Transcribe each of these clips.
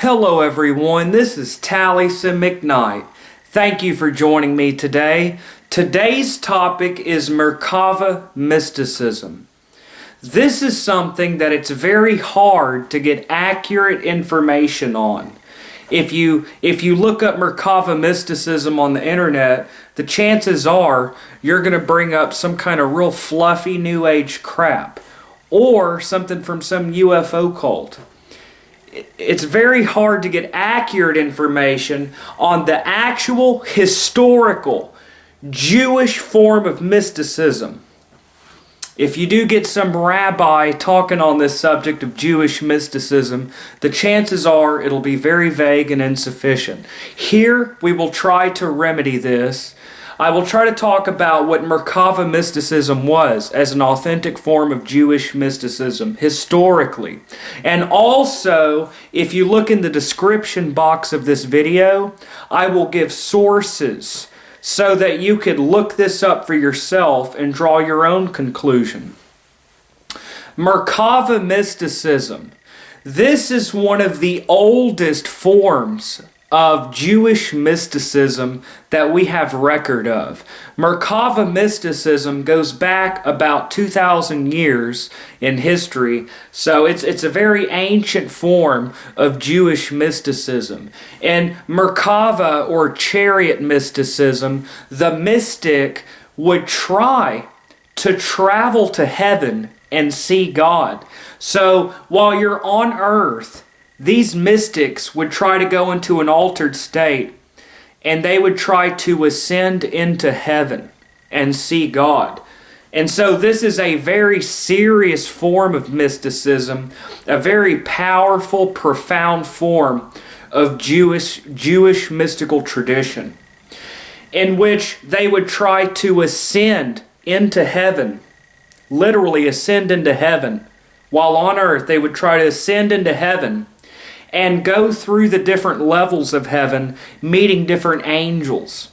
Hello everyone, this is Taliesin McKnight. Thank you for joining me today. Today's topic is Merkabah mysticism. This is something that it's very hard to get accurate information on. If you look up Merkabah mysticism on the internet, the chances are you're going to bring up some kind of real fluffy New Age crap or something from some UFO cult. It's very hard to get accurate information on the actual historical Jewish form of mysticism. If you do get some rabbi talking on this subject of Jewish mysticism, the chances are it'll be very vague and insufficient. Here, we will try to remedy this. I will try to talk about what Merkabah mysticism was as an authentic form of Jewish mysticism historically. And also, if you look in the description box of this video, I will give sources so that you could look this up for yourself and draw your own conclusion. Merkabah mysticism. This is one of the oldest forms of Jewish mysticism that we have record of. Merkabah mysticism goes back about 2,000 years in history, so it's a very ancient form of Jewish mysticism. In Merkabah or chariot mysticism, the mystic would try to travel to heaven and see God. So while you're on earth, these mystics would try to go into an altered state, and they would try to ascend into heaven and see God. And so this is a very serious form of mysticism, a very powerful, profound form of Jewish mystical tradition, in which they would try to ascend into heaven, literally ascend into heaven. While on earth, they would try to ascend into heaven and go through the different levels of heaven, meeting different angels.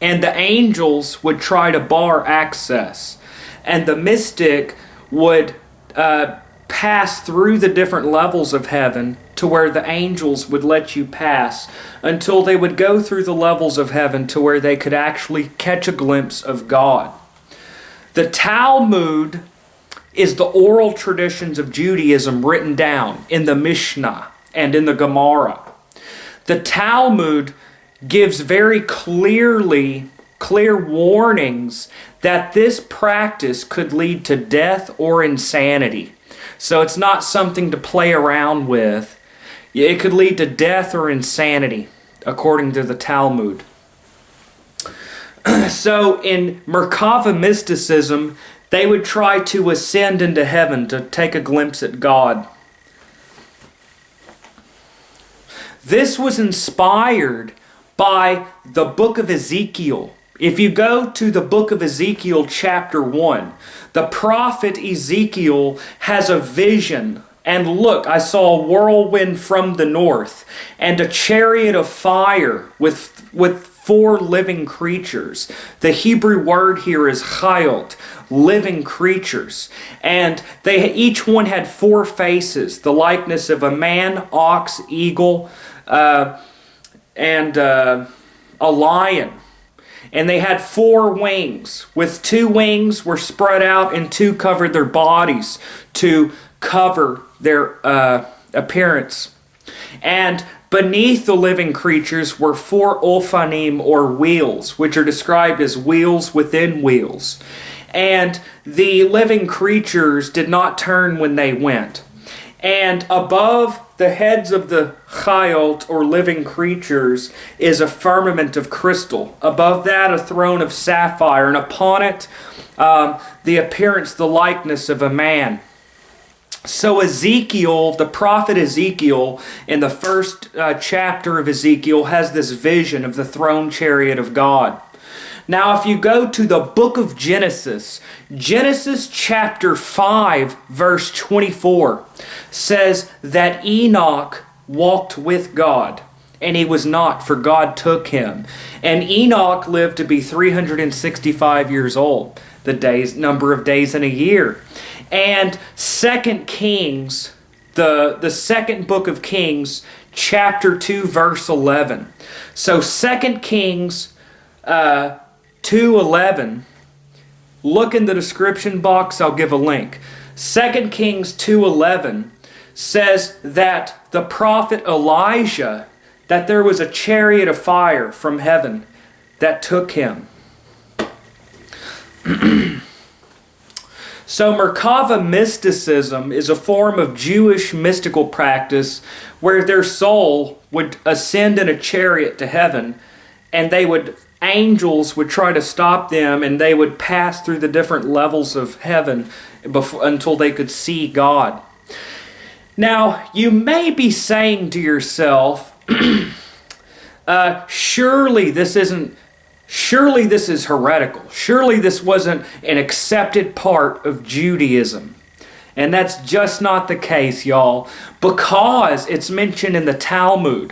And the angels would try to bar access. And the mystic would pass through the different levels of heaven to where the angels would let you pass, until they would go through the levels of heaven to where they could actually catch a glimpse of God. The Talmud is the oral traditions of Judaism written down in the Mishnah and in the Gemara. The Talmud gives very clear warnings that this practice could lead to death or insanity. So it's not something to play around with. It could lead to death or insanity, according to the Talmud. So in Merkabah mysticism, they would try to ascend into heaven to take a glimpse at God. This was inspired by the book of Ezekiel. If you go to the book of Ezekiel chapter 1, the prophet Ezekiel has a vision. And look, I saw a whirlwind from the north, and a chariot of fire with 4 living creatures. The Hebrew word here is HEKHALOT, living creatures. And each one had 4 faces, the likeness of a man, ox, eagle, and a lion. And they had 4 wings. With 2 wings were spread out, and 2 covered their bodies to cover their appearance. And beneath the living creatures were 4 ulfanim, or wheels, which are described as wheels within wheels. And the living creatures did not turn when they went. And above the heads of the HEKHALOT, or living creatures, is a firmament of crystal. Above that, a throne of sapphire, and upon it, the appearance, the likeness of a man. So Ezekiel, the prophet Ezekiel, in the first chapter of Ezekiel, has this vision of the throne chariot of God. Now, if you go to the book of Genesis, Genesis chapter 5, verse 24, says that Enoch walked with God, and he was not, for God took him. And Enoch lived to be 365 years old, the number of days in a year. And 2 Kings the second book of Kings, chapter 2, verse 11. So 2 Kings 2:11. Look in the description box, I'll give a link. 2 Kings 2:11 says that the prophet Elijah, that there was a chariot of fire from heaven that took him. So Merkabah mysticism is a form of Jewish mystical practice where their soul would ascend in a chariot to heaven, and angels would try to stop them, and they would pass through the different levels of heaven until they could see God. Now, you may be saying to yourself, surely this is heretical. Surely this wasn't an accepted part of Judaism. And that's just not the case, y'all, because it's mentioned in the Talmud.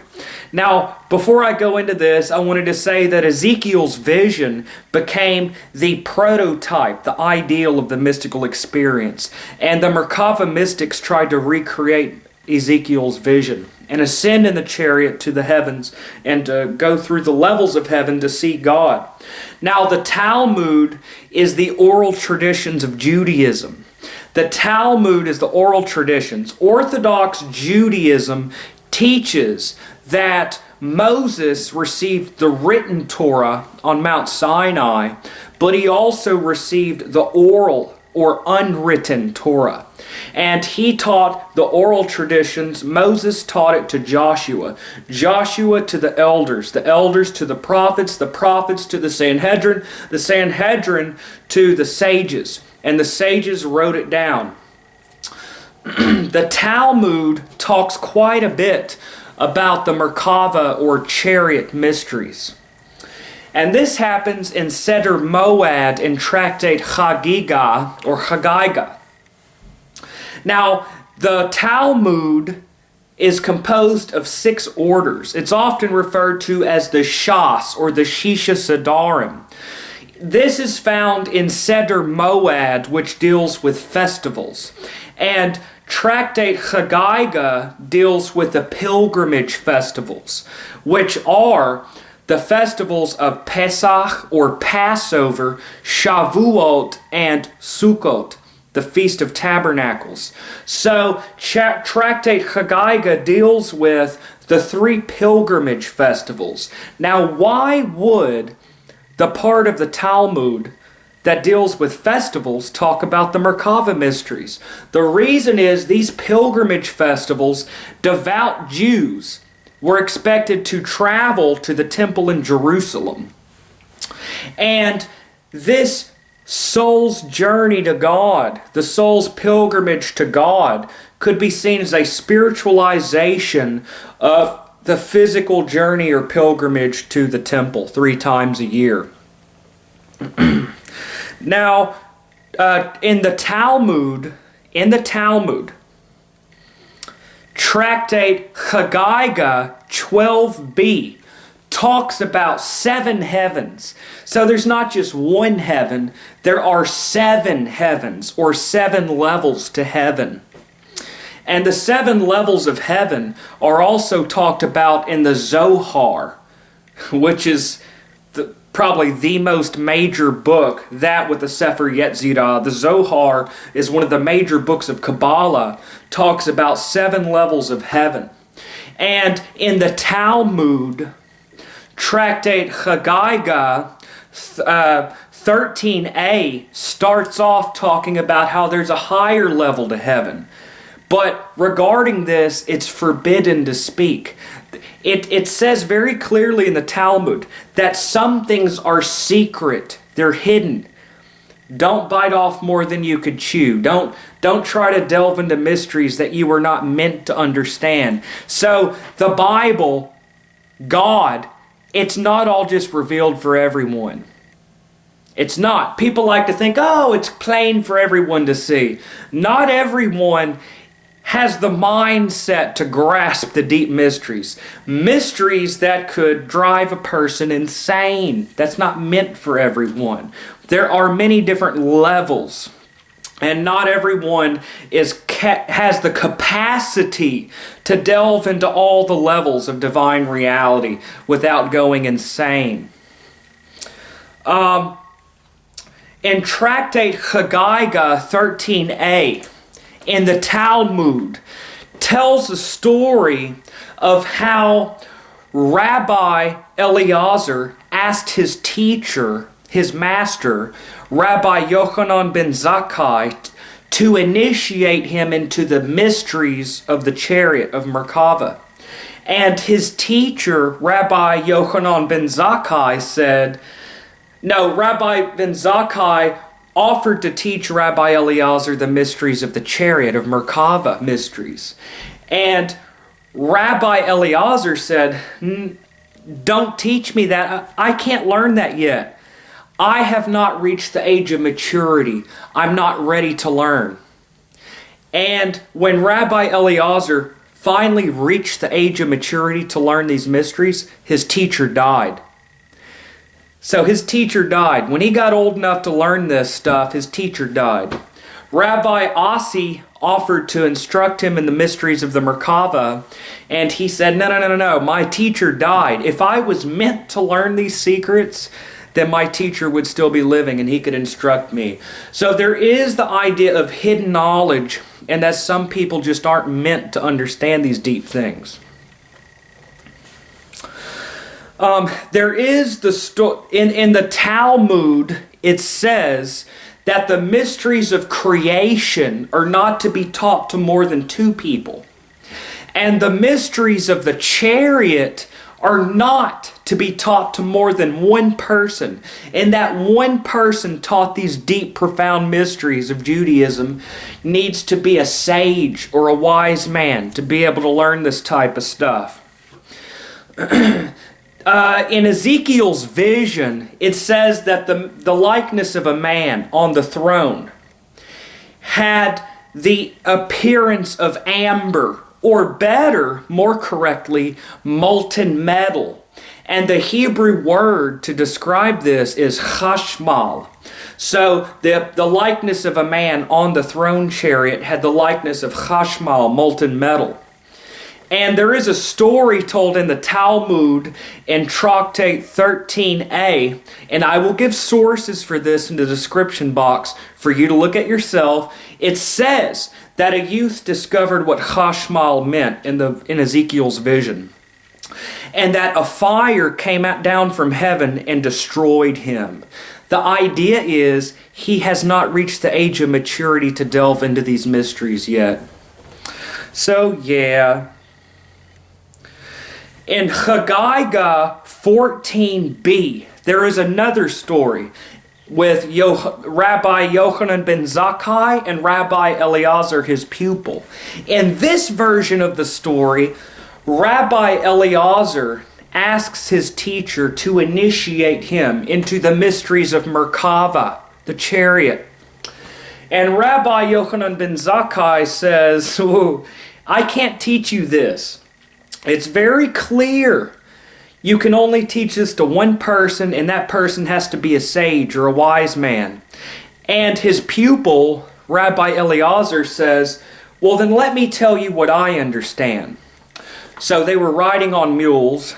Now, before I go into this, I wanted to say that Ezekiel's vision became the prototype, the ideal of the mystical experience. And the Merkabah mystics tried to recreate Ezekiel's vision and ascend in the chariot to the heavens and go through the levels of heaven to see God. Now, the Talmud is the oral traditions of Judaism. The Talmud is the oral traditions. Orthodox Judaism teaches that Moses received the written Torah on Mount Sinai, but he also received the oral or unwritten Torah. And he taught the oral traditions. Moses taught it to Joshua. Joshua to the elders to the prophets to the Sanhedrin to the sages. And the sages wrote it down. The Talmud talks quite a bit about the Merkabah or chariot mysteries. And this happens in Seder Moed in Tractate Chagiga or Chagiga. Now, the Talmud is composed of 6 orders. It's often referred to as the Shas or the Shisha Sadarim. This is found in Seder Moed, which deals with festivals. And Tractate Chagiga deals with the pilgrimage festivals, which are the festivals of Pesach or Passover, Shavuot, and Sukkot, the Feast of Tabernacles. So Tractate Chagiga deals with the 3 pilgrimage festivals. Now, why would the part of the Talmud that deals with festivals talk about the Merkabah mysteries? The reason is these pilgrimage festivals, devout Jews were expected to travel to the temple in Jerusalem. And this soul's journey to God, the soul's pilgrimage to God, could be seen as a spiritualization of the physical journey or pilgrimage to the temple 3 times a year. Now, in the Talmud, Tractate Chagiga 12b talks about 7 heavens. So there's not just one heaven, there are 7 heavens or 7 levels to heaven. And the 7 levels of heaven are also talked about in the Zohar, which is probably the most major book, that with the Sefer Yetzirah. The Zohar is one of the major books of Kabbalah, talks about 7 levels of heaven. And in the Talmud, Tractate Chagiga 13a starts off talking about how there's a higher level to heaven. But regarding this, it's forbidden to speak. It says very clearly in the Talmud that some things are secret. They're hidden. Don't bite off more than you could chew. Don't try to delve into mysteries that you were not meant to understand. So the Bible, God, it's not all just revealed for everyone. It's not. People like to think, oh, it's plain for everyone to see. Not everyone has the mindset to grasp the deep mysteries. Mysteries that could drive a person insane. That's not meant for everyone. There are many different levels, and not everyone is has the capacity to delve into all the levels of divine reality without going insane. In Tractate HEKHALOT 13a, in the Talmud, tells a story of how Rabbi Eliezer asked his teacher, his master, Rabbi Yochanan ben Zakkai, to initiate him into the mysteries of the chariot of Merkabah. And his teacher, Rabbi Yochanan ben Zakkai, said, no, Rabbi ben Zakkai offered to teach Rabbi Eliezer the mysteries of the chariot of Merkabah mysteries. And Rabbi Eliezer said, don't teach me that. I can't learn that yet. I have not reached the age of maturity. I'm not ready to learn. And when Rabbi Eliezer finally reached the age of maturity to learn these mysteries, his teacher died. So his teacher died. When he got old enough to learn this stuff, his teacher died. Rabbi Asi offered to instruct him in the mysteries of the Merkabah, and he said, no, my teacher died. If I was meant to learn these secrets, then my teacher would still be living and he could instruct me. So there is the idea of hidden knowledge, and that some people just aren't meant to understand these deep things. There is in the Talmud, it says that the mysteries of creation are not to be taught to more than 2 people. And the mysteries of the chariot are not to be taught to more than 1 person. And that 1 person taught these deep, profound mysteries of Judaism needs to be a sage or a wise man to be able to learn this type of stuff. In Ezekiel's vision, it says that the likeness of a man on the throne had the appearance of amber, or better, more correctly, molten metal. And the Hebrew word to describe this is chashmal. So the likeness of a man on the throne chariot had the likeness of chashmal, molten metal. And there is a story told in the Talmud in Tractate 13a, and I will give sources for this in the description box for you to look at yourself. It says that a youth discovered what chashmal meant in Ezekiel's vision, and that a fire came down from heaven and destroyed him. The idea is he has not reached the age of maturity to delve into these mysteries yet. So yeah. In HEKHALOT 14b, there is another story with Rabbi Yochanan ben Zakkai and Rabbi Eliezer, his pupil. In this version of the story, Rabbi Eliezer asks his teacher to initiate him into the mysteries of Merkabah, the chariot. And Rabbi Yochanan ben Zakkai says, I can't teach you this. It's very clear. You can only teach this to 1 person, and that person has to be a sage or a wise man. And his pupil, Rabbi Eliezer, says, well, then let me tell you what I understand. So they were riding on mules.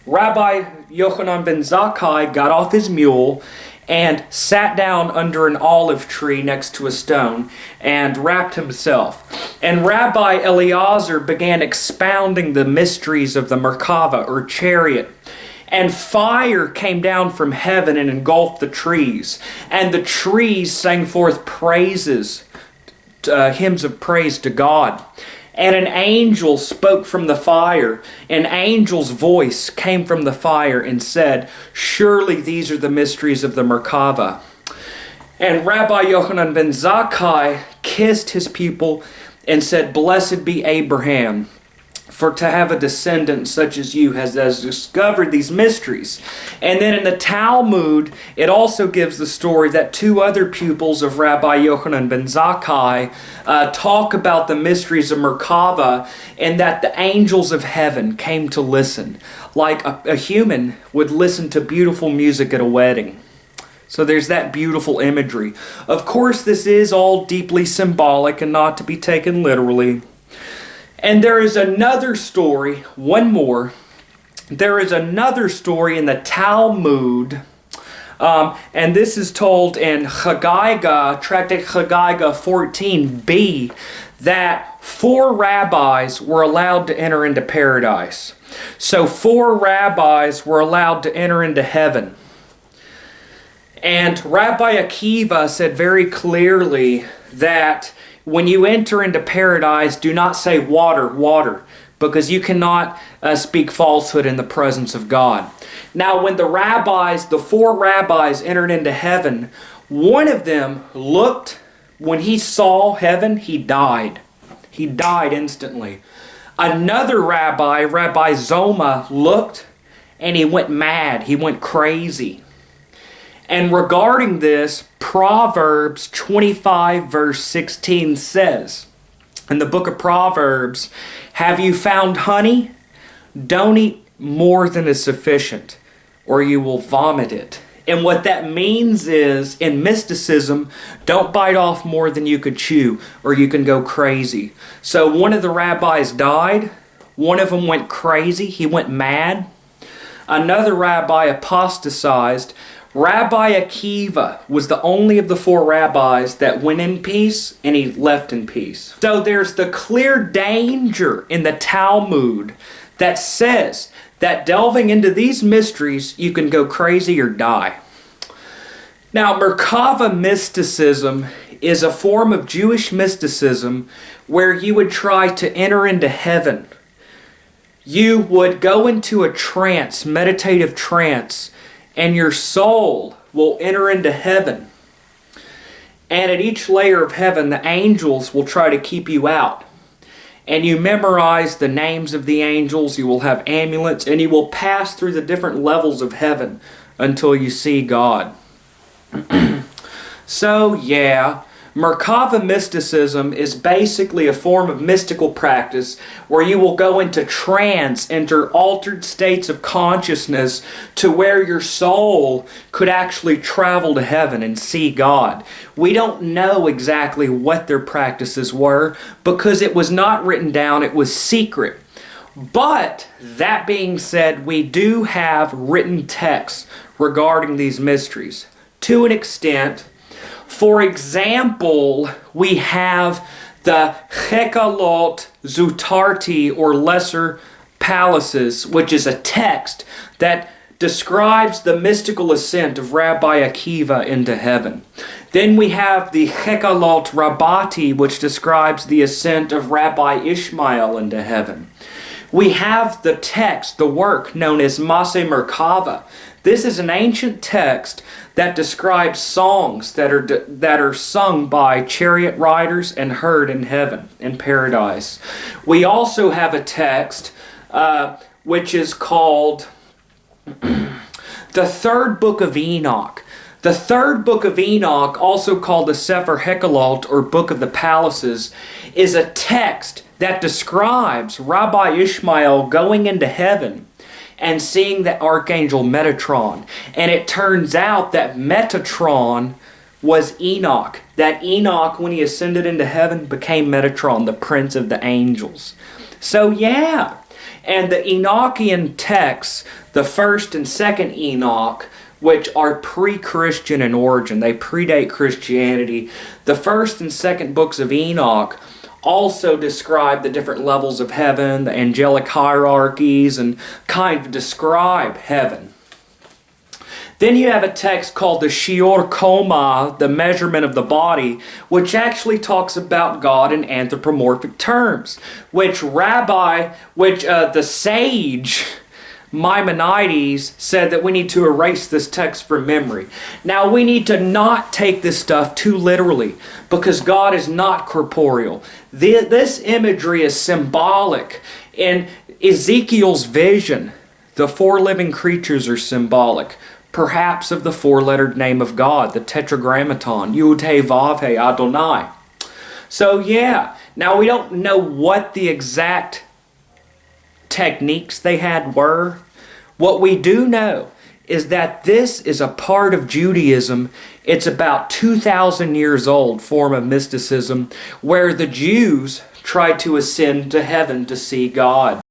Rabbi Yochanan ben Zakkai got off his mule and sat down under an olive tree next to a stone and wrapped himself. And Rabbi Eliezer began expounding the mysteries of the Merkabah, or chariot. And fire came down from heaven and engulfed the trees. And the trees sang forth praises, hymns of praise to God. And an angel spoke from the fire. An angel's voice came from the fire and said, surely these are the mysteries of the Merkabah. And Rabbi Yochanan ben Zakkai kissed his pupil and said, blessed be Abraham, for to have a descendant such as you has discovered these mysteries. And then in the Talmud, it also gives the story that 2 other pupils of Rabbi Yochanan ben Zakkai talk about the mysteries of Merkabah, and that the angels of heaven came to listen, like a human would listen to beautiful music at a wedding. So there's that beautiful imagery. Of course, this is all deeply symbolic and not to be taken literally. And there is another story, one more. There is another story in the Talmud, and this is told in Tractate Chagiga 14b, that 4 rabbis were allowed to enter into paradise. So 4 rabbis were allowed to enter into heaven. And Rabbi Akiva said very clearly that when you enter into paradise, do not say water, water, because you cannot speak falsehood in the presence of God. Now, when the 4 rabbis entered into heaven, one of them looked, when he saw heaven, he died. He died instantly. Another rabbi, Rabbi Zoma, looked and he went mad. He went crazy. And regarding this, Proverbs 25 verse 16 says, in the book of Proverbs, have you found honey? Don't eat more than is sufficient, or you will vomit it. And what that means is, in mysticism, don't bite off more than you could chew, or you can go crazy. So one of the rabbis died. One of them went crazy. He went mad. Another rabbi apostatized. Rabbi Akiva was the only of the 4 rabbis that went in peace, and he left in peace. So there's the clear danger in the Talmud that says that delving into these mysteries, you can go crazy or die. Now, Merkabah mysticism is a form of Jewish mysticism where you would try to enter into heaven. You would go into a trance, meditative trance, and your soul will enter into heaven. And at each layer of heaven, the angels will try to keep you out. And you memorize the names of the angels, you will have amulets, and you will pass through the different levels of heaven until you see God. So, yeah, Merkabah mysticism is basically a form of mystical practice where you will go into trance, enter altered states of consciousness to where your soul could actually travel to heaven and see God. We don't know exactly what their practices were because it was not written down, it was secret. But, that being said, we do have written texts regarding these mysteries. To an extent. For example, we have the HEKHALOT Zutarti, or Lesser Palaces, which is a text that describes the mystical ascent of Rabbi Akiva into heaven. Then we have the HEKHALOT Rabbati, which describes the ascent of Rabbi Ishmael into heaven. We have the text, the work known as Maseh Merkabah. This is an ancient text that describes songs that are sung by chariot riders and heard in heaven, in paradise. We also have a text which is called the Third Book of Enoch. The Third Book of Enoch, also called the Sefer HEKHALOT, or Book of the Palaces, is a text that describes Rabbi Ishmael going into heaven and seeing the archangel Metatron. And it turns out that Metatron was Enoch. That Enoch, when he ascended into heaven, became Metatron, the prince of the angels. So yeah, and the Enochian texts, the first and second Enoch, which are pre-Christian in origin, they predate Christianity. The first and second books of Enoch also describe the different levels of heaven, the angelic hierarchies, and kind of describe heaven. Then you have a text called the Shior Koma, the measurement of the body, which actually talks about God in anthropomorphic terms, which the sage Maimonides said that we need to erase this text from memory. Now, we need to not take this stuff too literally, because God is not corporeal. This imagery is symbolic. In Ezekiel's vision, the 4 living creatures are symbolic, perhaps of the 4-lettered name of God, the Tetragrammaton, Yud He Vav He Adonai. So yeah, now we don't know what the exact techniques they had were. What we do know is that this is a part of Judaism. It's about 2,000 years old form of mysticism where the Jews tried to ascend to heaven to see God.